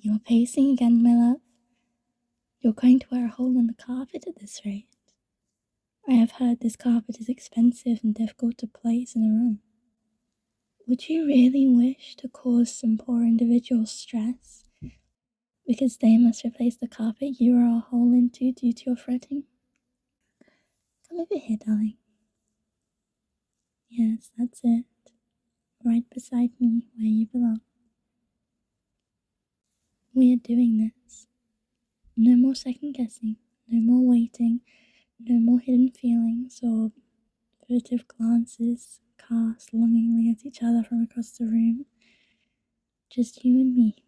You're pacing again, my love. You're going to wear a hole in the carpet at this rate. I have heard this carpet is expensive and difficult to place in a room. Would you really wish to cause some poor individuals stress because they must replace the carpet you are a hole into due to your fretting? Come over here, darling. Yes, that's it. Right beside me, where you belong. We are doing this. No more second guessing, no more waiting, no more hidden feelings or furtive glances cast longingly at each other from across the room. Just you and me,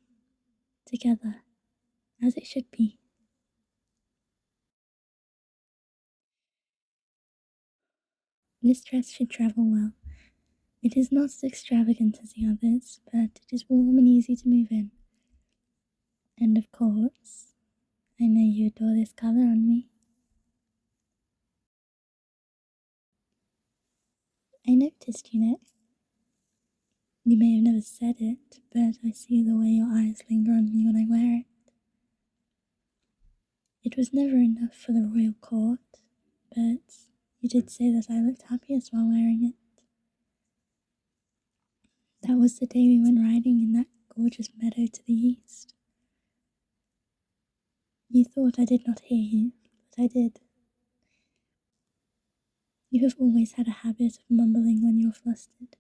together, as it should be. This dress should travel well. It is not as extravagant as the others, but it is warm and easy to move in. And of course, I know you adore this color on me. I noticed, you know. You may have never said it, but I see the way your eyes linger on me when I wear it. It was never enough for the royal court, but you did say that I looked happiest while wearing it. That was the day we went riding in that gorgeous meadow to the east. You thought I did not hear you, but I did. You have always had a habit of mumbling when you're flustered.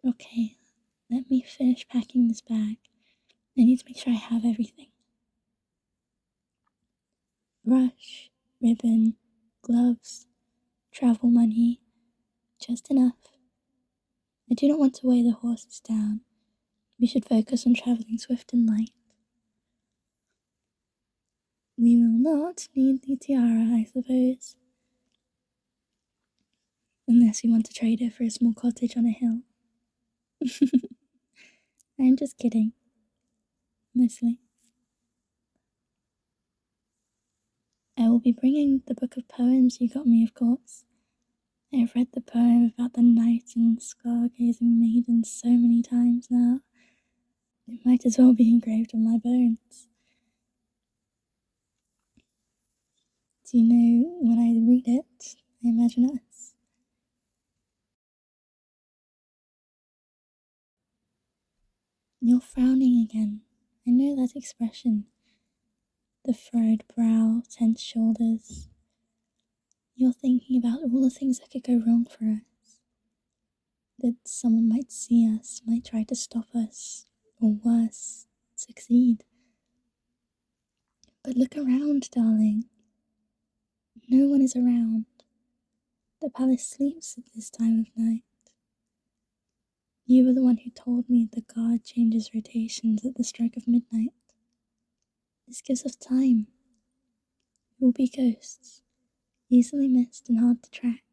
Okay, let me finish packing this bag. I need to make sure I have everything. Brush, ribbon, gloves, travel money, just enough. I do not want to weigh the horses down. We should focus on traveling swift and light. We will not need the tiara, I suppose. Unless we want to trade it for a small cottage on a hill. I'm just kidding. Mostly. I will be bringing the book of poems you got me, of course. I have read the poem about the knight and scar-gazing maiden so many times now. It might as well be engraved on my bones. Do you know, when I read it, I imagine us. You're frowning again. I know that expression. The furrowed brow, tense shoulders. You're thinking about all the things that could go wrong for us. That someone might see us, might try to stop us, or worse, succeed. But look around, darling. No one is around. The palace sleeps at this time of night. You were the one who told me the guard changes rotations at the stroke of midnight. This gives us time. We will be ghosts, easily missed and hard to track.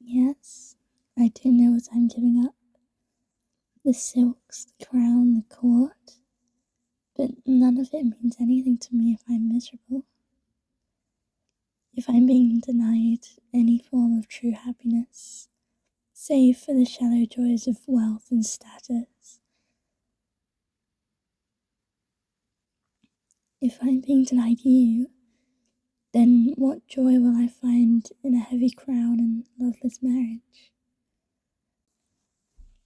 Yes, I do know what I'm giving up. The silks, the crown, the court. But none of it means anything to me if I'm miserable. If I'm being denied any form of true happiness, save for the shallow joys of wealth and status. If I'm being denied you, then what joy will I find in a heavy crown and loveless marriage?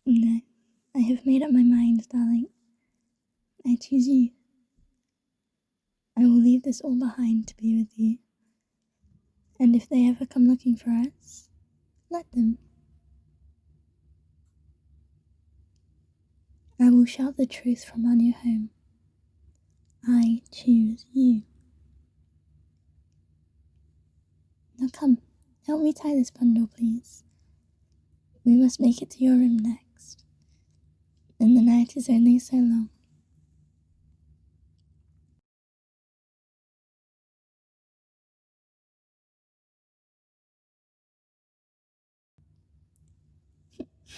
No, I have made up my mind, darling. I choose you. I will leave this all behind to be with you. And if they ever come looking for us, let them. I will shout the truth from our new home. I choose you. Now come, help me tie this bundle, please. We must make it to your room next. And the night is only so long.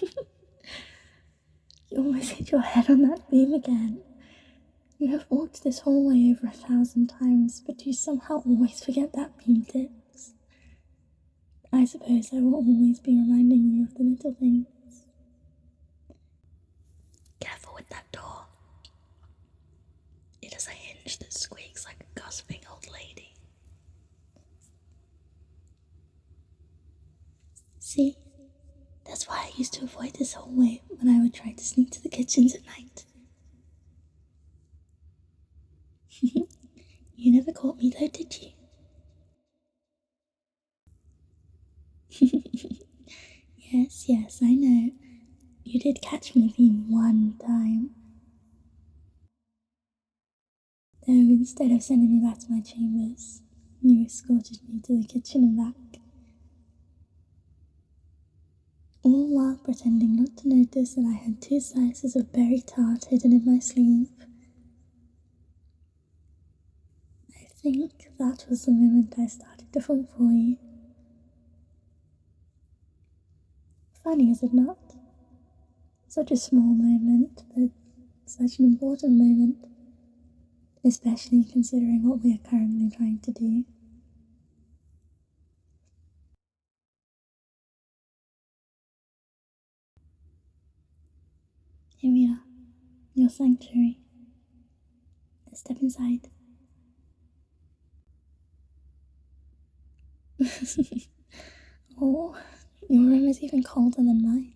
You almost hit your head on that beam again. You have walked this hallway over 1,000 times, but you somehow always forget that beam tips. I suppose I will always be reminding you of the little things. Careful with that door. It has a hinge that squeaks like a gossiping old lady. See? That's why I used to avoid this hallway when I would try to sneak to the kitchens at night. You never caught me though, did you? Yes, I know. You did catch me the one time. Though instead of sending me back to my chambers, you escorted me to the kitchen and back. All while pretending not to notice that I had 2 slices of berry tart hidden in my sleeve. I think that was the moment I started to fall for you. Funny, is it not? Such a small moment, but such an important moment, especially considering what we are currently trying to do. Here we are, your sanctuary. Let's step inside. Oh, your room is even colder than mine.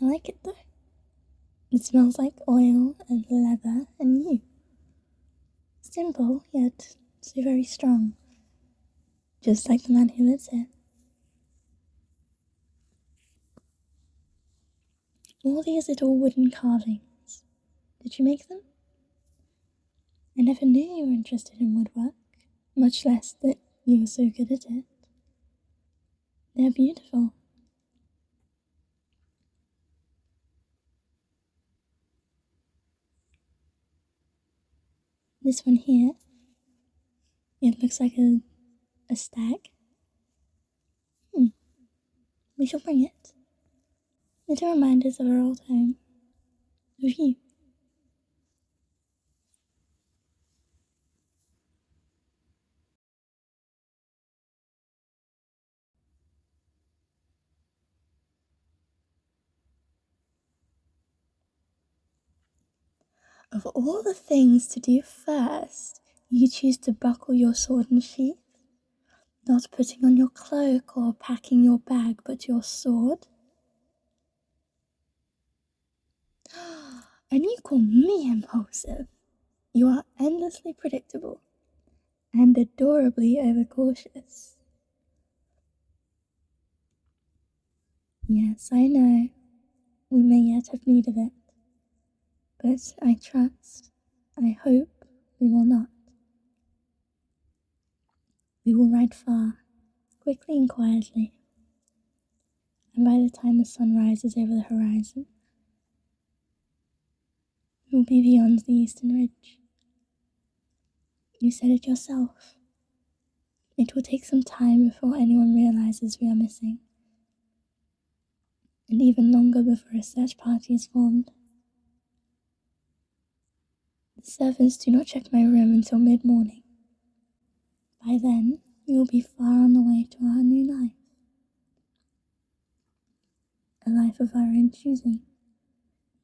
I like it though. It smells like oil and leather and you. Simple, yet so very strong. Just like the man who lives here. All these little wooden carvings. Did you make them? I never knew you were interested in woodwork, much less that you were so good at it. They're beautiful. This one here, it looks like a stag. We shall bring it. Little reminders of our old home. Of you. Of all the things to do first, you choose to buckle your sword and sheath. Not putting on your cloak or packing your bag, but your sword. And you call me impulsive. You are endlessly predictable and adorably overcautious. Yes, I know. We may yet have need of it. But I trust, I hope we will not. We will ride far, quickly and quietly. And by the time the sun rises over the horizon, we will be beyond the eastern ridge. You said it yourself. It will take some time before anyone realizes we are missing. And even longer before a search party is formed. The servants do not check my room until mid-morning. By then, we will be far on the way to our new life. A life of our own choosing,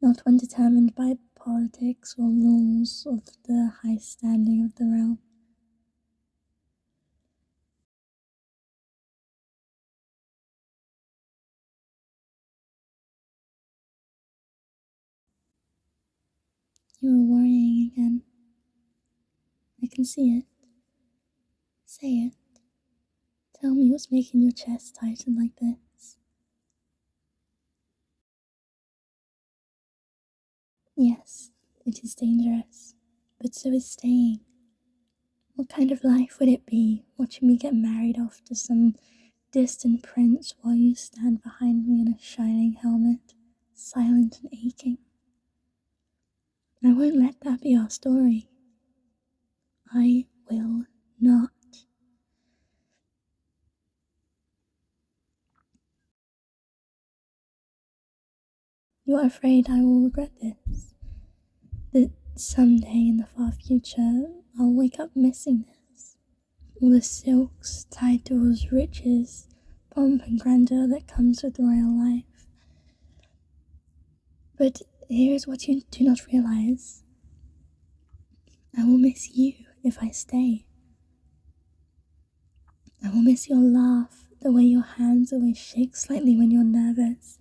not one determined by politics or rules of the high standing of the realm. You are worrying again. I can see it. Say it. Tell me what's making your chest tighten like this. Yes, it is dangerous, but so is staying. What kind of life would it be watching me get married off to some distant prince while you stand behind me in a shining helmet, silent and aching? I won't let that be our story. I will not. You are afraid I will regret this. That someday in the far future, I'll wake up missing this. All the silks, titles, riches, pomp and grandeur that comes with royal life. But here is what you do not realize. I will miss you if I stay. I will miss your laugh, the way your hands always shake slightly when you're nervous,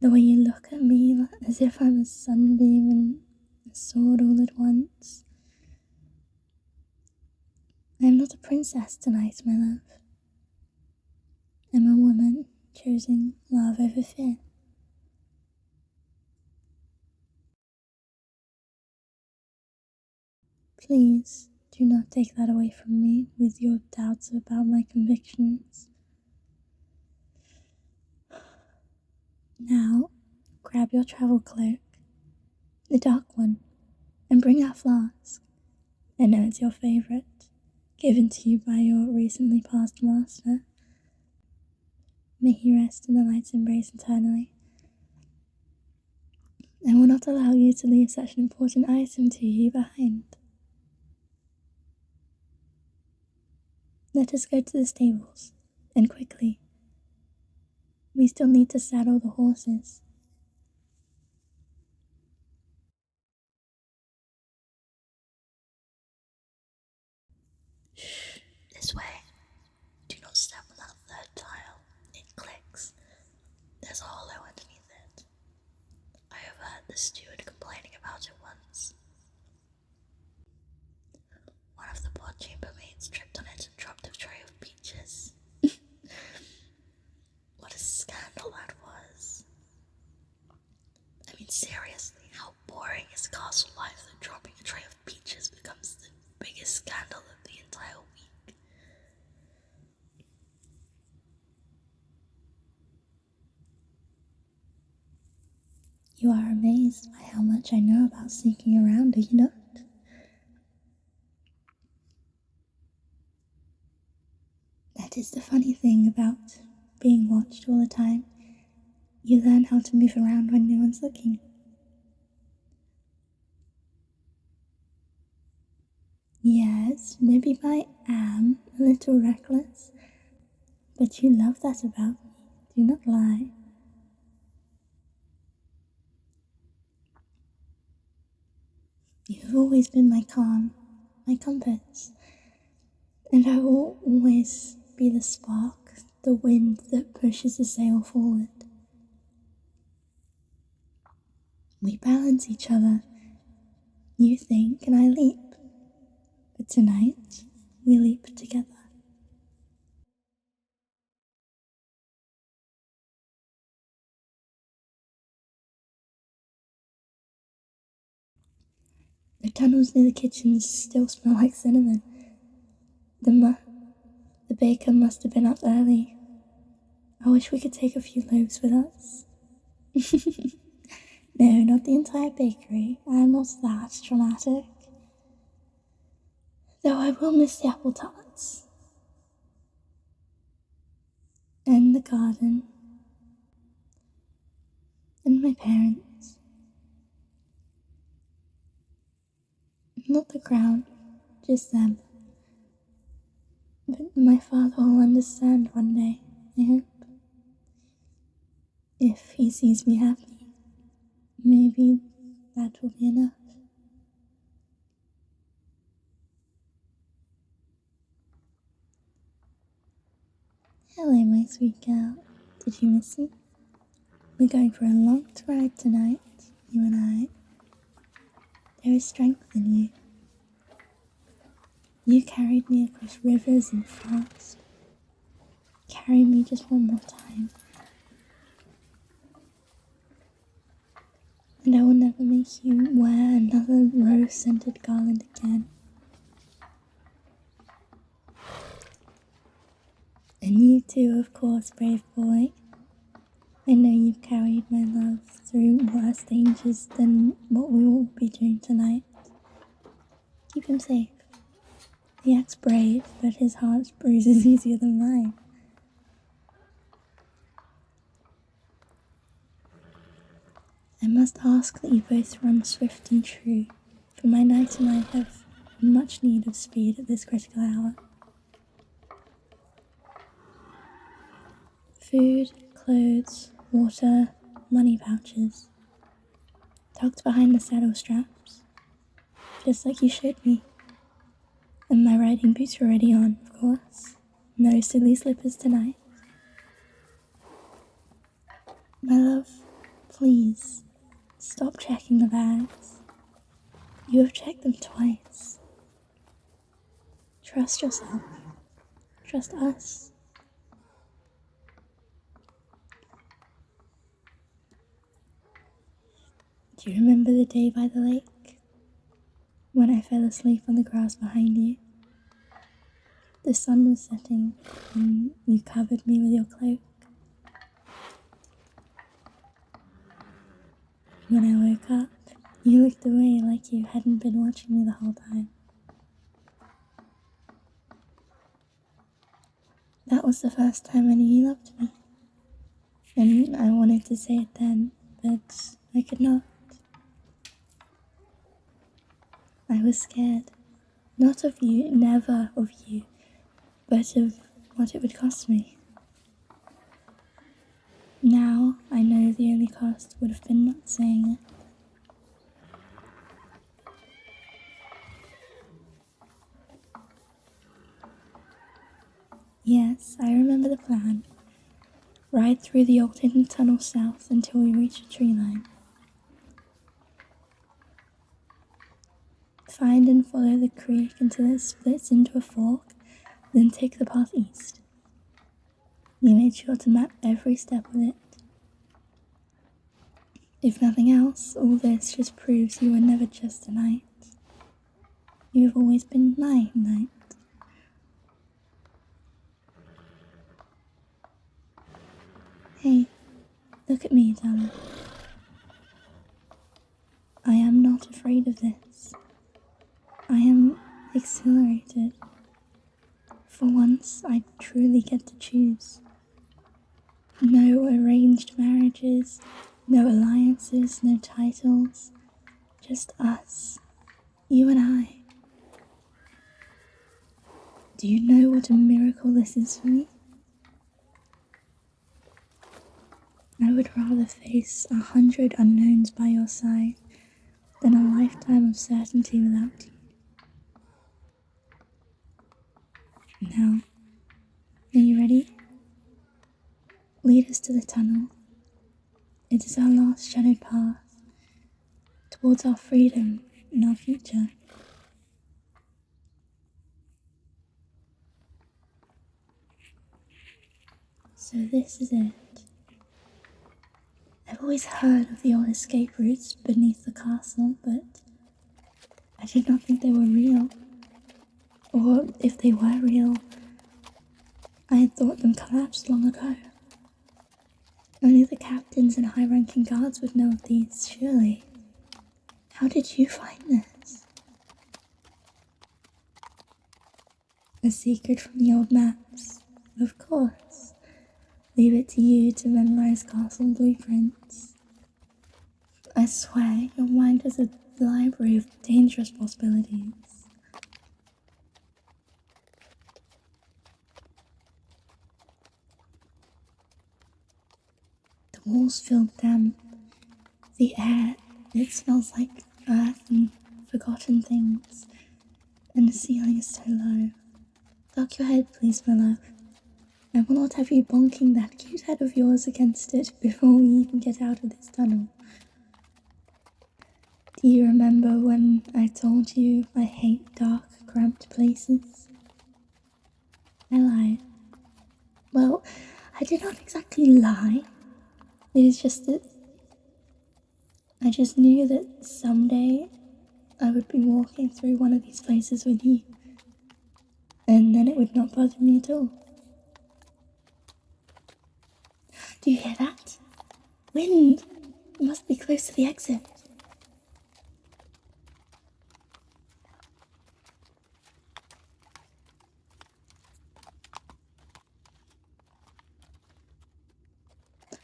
the way you look at me as if I'm a sunbeam and a sword all at once. I am not a princess tonight, my love. I'm a woman choosing love over fear. Please do not take that away from me with your doubts about my convictions. Now, grab your travel cloak, the dark one, and bring that flask. I know it's your favourite, given to you by your recently passed master. May he rest in the light's embrace eternally. I will not allow you to leave such an important item to you behind. Let us go to the stables, and quickly. We still need to saddle the horses. Shh, this way. Do not step on that third tile. It clicks. There's a hollow underneath it. I overheard the steward complaining about it once. One of the pod chambermaids tripped on it and dropped a tray of peaches. What a scandal that was. I mean, seriously, how boring is castle life that dropping a tray of peaches becomes the biggest scandal of the entire week? You are amazed by how much I know about sneaking around, are you not? That is the funny thing about being watched all the time. You learn how to move around when no one's looking. Yes, maybe I am a little reckless, but you love that about me, do not lie. You've always been my calm, my compass, and I will always be the spark, the wind that pushes the sail forward. We balance each other. You think and I leap, but tonight we leap together. The tunnels near the kitchens still smell like cinnamon. The baker must have been up early. I wish we could take a few loaves with us. No, not the entire bakery. I'm not that dramatic. Though I will miss the apple tarts. And the garden. And my parents. Not the ground, just them. But my father will understand one day, I hope. If he sees me happy, maybe that will be enough. Hello, my sweet girl. Did you miss me? We're going for a long ride tonight, you and I. There is strength in you. You carried me across rivers and fast. Carry me just one more time. And I will never make you wear another rose-scented garland again. And you too, of course, brave boy. I know you've carried my love through worse dangers than what we will be doing tonight. Keep him safe. He acts brave, but his heart's bruise is easier than mine. I must ask that you both run swift and true, for my knight and I have much need of speed at this critical hour. Food, clothes, water, money pouches, tucked behind the saddle straps, just like you showed me. And my riding boots are already on, of course. No silly slippers tonight. My love, please, stop checking the bags. You have checked them twice. Trust yourself. Trust us. Do you remember the day by the lake? When I fell asleep on the grass behind you? The sun was setting and you covered me with your cloak. When I woke up, you looked away like you hadn't been watching me the whole time. That was the first time I knew you loved me. And I wanted to say it then, but I could not. I was scared. Not of you, never of you, but of what it would cost me. Now I know the only cost would have been not saying it. Yes, I remember the plan. Ride through the old hidden tunnel south until we reach a tree line. Find and follow the creek until it splits into a fork, then take the path east. You made sure to map every step of it. If nothing else, all this just proves you were never just a knight. You have always been my knight. Hey, look at me, darling. I am not afraid of this. I am exhilarated. For once, I truly get to choose. No arranged marriages, no alliances, no titles. Just us, you and I. Do you know what a miracle this is for me? I would rather face 100 unknowns by your side than a lifetime of certainty without you. Now, are you ready? Lead us to the tunnel. It is our last shadowed path towards our freedom and our future. So this is it. I've always heard of the old escape routes beneath the castle, but I did not think they were real. Or if they were real, I had thought them collapsed long ago. Only the captains and high-ranking guards would know of these, surely. How did you find this? A secret from the old maps, of course. Leave it to you to memorize castle blueprints. I swear, your mind is a library of dangerous possibilities. The walls feel damp. The air, it smells like earth and forgotten things. And the ceiling is so low. Duck your head, please, my love. I will not have you bonking that cute head of yours against it before we even get out of this tunnel. Do you remember when I told you I hate dark, cramped places? I lied. Well, I did not exactly lie. It is just that I just knew that someday I would be walking through one of these places with you. And then it would not bother me at all. Do you hear that? Wind! You must be close to the exit.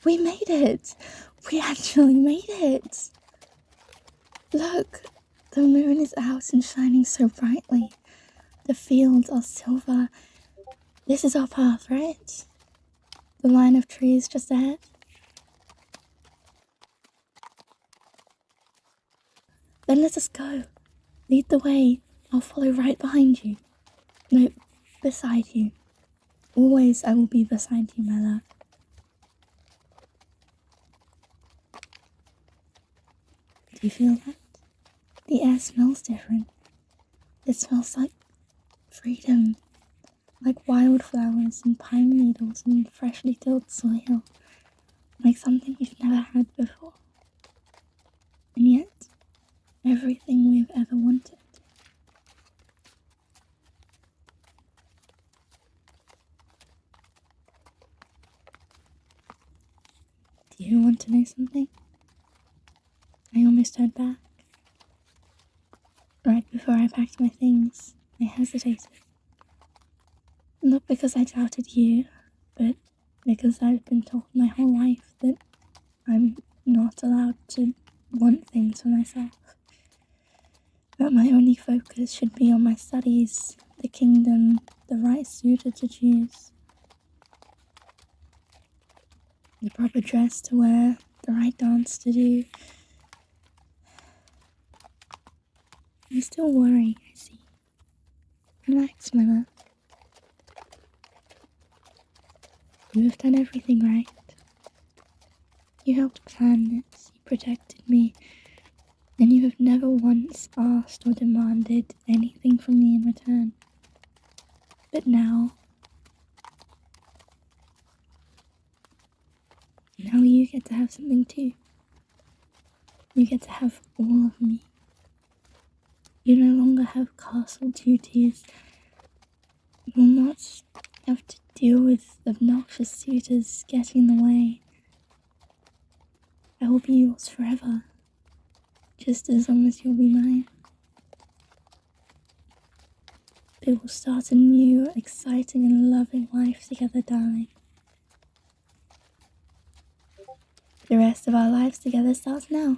We made it! We actually made it! Look! The moon is out and shining so brightly. The fields are silver. This is our path, right? The line of trees just ahead? Then let us go. Lead the way. I'll follow right behind you. No, beside you. Always I will be beside you, my love. Do you feel that? The air smells different. It smells like freedom, like wildflowers and pine needles and freshly tilled soil, like something we've never had before. And yet, everything we've ever wanted. Do you want to know something? I almost turned back. Right before I packed my things, I hesitated. Not because I doubted you, but because I've been told my whole life that I'm not allowed to want things for myself. That my only focus should be on my studies, the kingdom, the right suitor to choose, the proper dress to wear, the right dance to do. You still worry, I see. Relax, my love. You have done everything right. You helped plan this, you protected me, and you have never once asked or demanded anything from me in return. But now you get to have something too. You get to have all of me. You no longer have castle duties. You will not have to deal with obnoxious suitors getting in the way. I will be yours forever, just as long as you'll be mine. We will start a new, exciting and loving life together, darling. The rest of our lives together starts now.